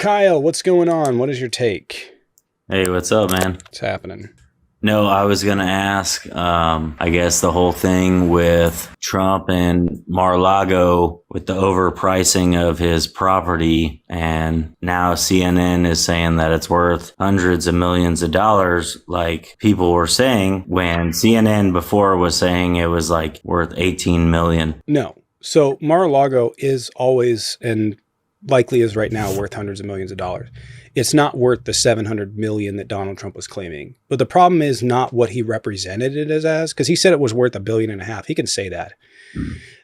Kyle, what's going on? What is your take? Hey, what's up, man? What's happening? No, I was gonna ask, I guess the whole thing with Trump and Mar-a-Lago with the overpricing of his property, and now CNN is saying that it's worth hundreds of millions of dollars, like people were saying, when CNN before was saying it was like worth 18 million. No. So Mar-a-Lago is always and likely is right now worth hundreds of millions of dollars. It's not worth the 700 million that Donald Trump was claiming. But the problem is not what he represented it as, because he said it was worth $1.5 billion. He can say that.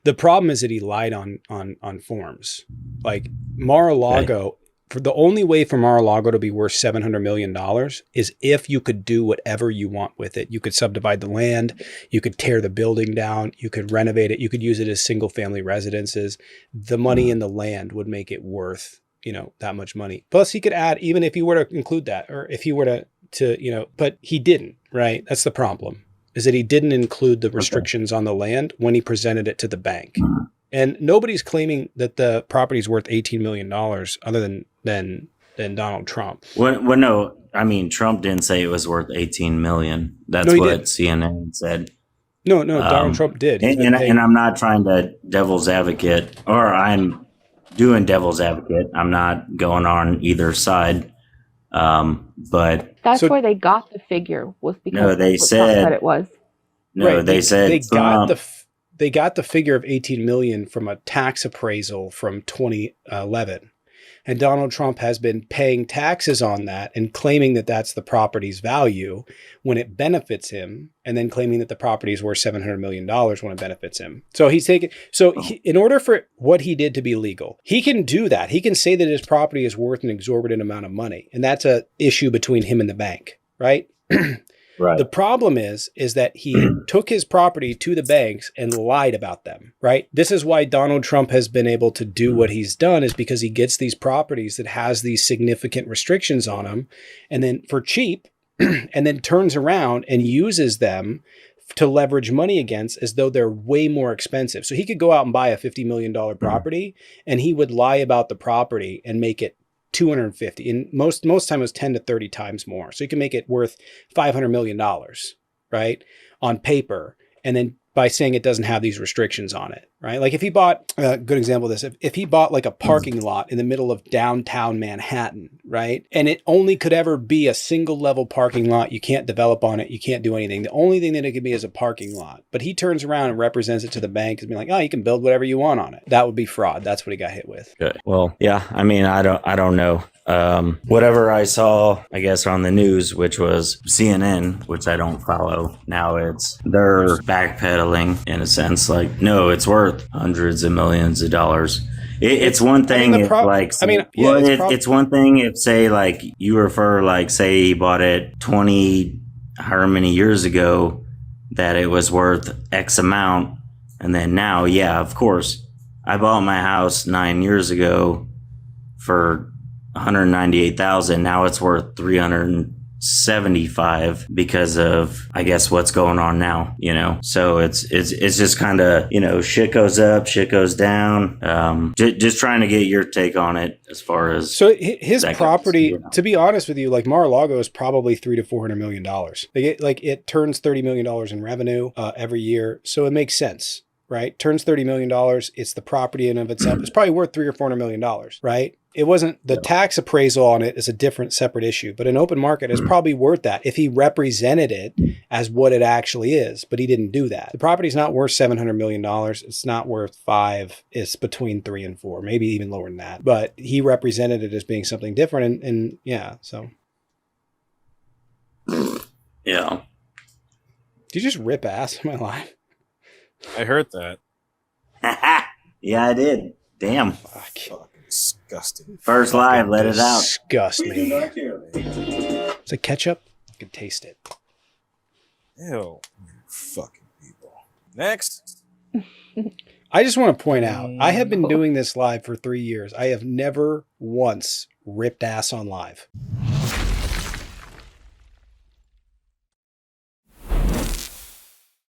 The problem is that he lied on forms. Like Mar-a-Lago, for the only way for Mar-a-Lago to be worth $700 million is if you could do whatever you want with it. You could subdivide the land, you could tear the building down, you could renovate it, you could use it as single family residences. The money in the land would make it worth, that much money. Plus he could add, even if he were to include that, or if he were to, but he didn't, right? That's the problem, is that he didn't include the restrictions on the land when he presented it to the bank. And nobody's claiming that the property is worth $18 million other than Donald Trump. Well, no, I mean, Trump didn't say it was worth 18 million. That's what CNN said. No, Donald Trump did. And I'm not trying to devil's advocate, or I'm doing devil's advocate. I'm not going on either side. But that's where they got the figure, was because no, they said it was. No, right. they said they got the figure of 18 million from a tax appraisal from 2011. And Donald Trump has been paying taxes on that and claiming that that's the property's value when it benefits him, and then claiming that the property is worth $700 million when it benefits him. So in order for what he did to be legal, he can do that. He can say that his property is worth an exorbitant amount of money. And that's an issue between him and the bank, right? Right. The problem is that he took his property to the banks and lied about them, right? This is why Donald Trump has been able to do what he's done, is because he gets these properties that has these significant restrictions on them, and then for cheap, and then turns around and uses them to leverage money against as though they're way more expensive. So he could go out and buy a $50 million property, and he would lie about the property and make it 250, and most time it was 10 to 30 times more. So you can make it worth $500 million, right, on paper, and then by saying it doesn't have these restrictions on it, right? Like if he bought a good example of this, if he bought like a parking lot in the middle of downtown Manhattan, right, and it only could ever be a single level parking lot, you can't develop on it, you can't do anything. The only thing that it could be is a parking lot. But he turns around and represents it to the bank as being like, oh, you can build whatever you want on it. That would be fraud. That's what he got hit with. Good. Well, yeah. I mean, I don't know. Whatever I saw, I guess, on the news, which was CNN, which I don't follow now, they're backpedaling in a sense. Like, no, it's worth hundreds of millions of dollars. It's one thing it's one thing if, say, like you refer, like, say he bought it 20, however many years ago, that it was worth X amount. And then now, yeah, of course, I bought my house 9 years ago for 198,000. Now it's worth 375 because of, I guess, what's going on now, so it's just kind of, shit goes up, shit goes down. Just trying to get your take on it as far as, so his property, to be honest with you, like Mar-a-Lago is probably $300 to $400 million. It turns $30 million in revenue every year. So it makes sense, right? Turns $30 million. It's the property in of itself. It's probably worth $300 or $400 million, right? It wasn't, the tax appraisal on it is a different separate issue, but an open market is probably worth that if he represented it as what it actually is, but he didn't do that. The property's not worth $700 million. It's not worth $5. It's between 3 and 4, maybe even lower than that. But he represented it as being something different. And yeah, so. Yeah. Did you just rip ass in my life? I heard that. Yeah, I did. Damn. Fuck. Disgusting. First live, let it out. Disgust me. Is it ketchup? I can taste it. Ew. Fucking people. Next. I just want to point out, I have been doing this live for 3 years. I have never once ripped ass on live.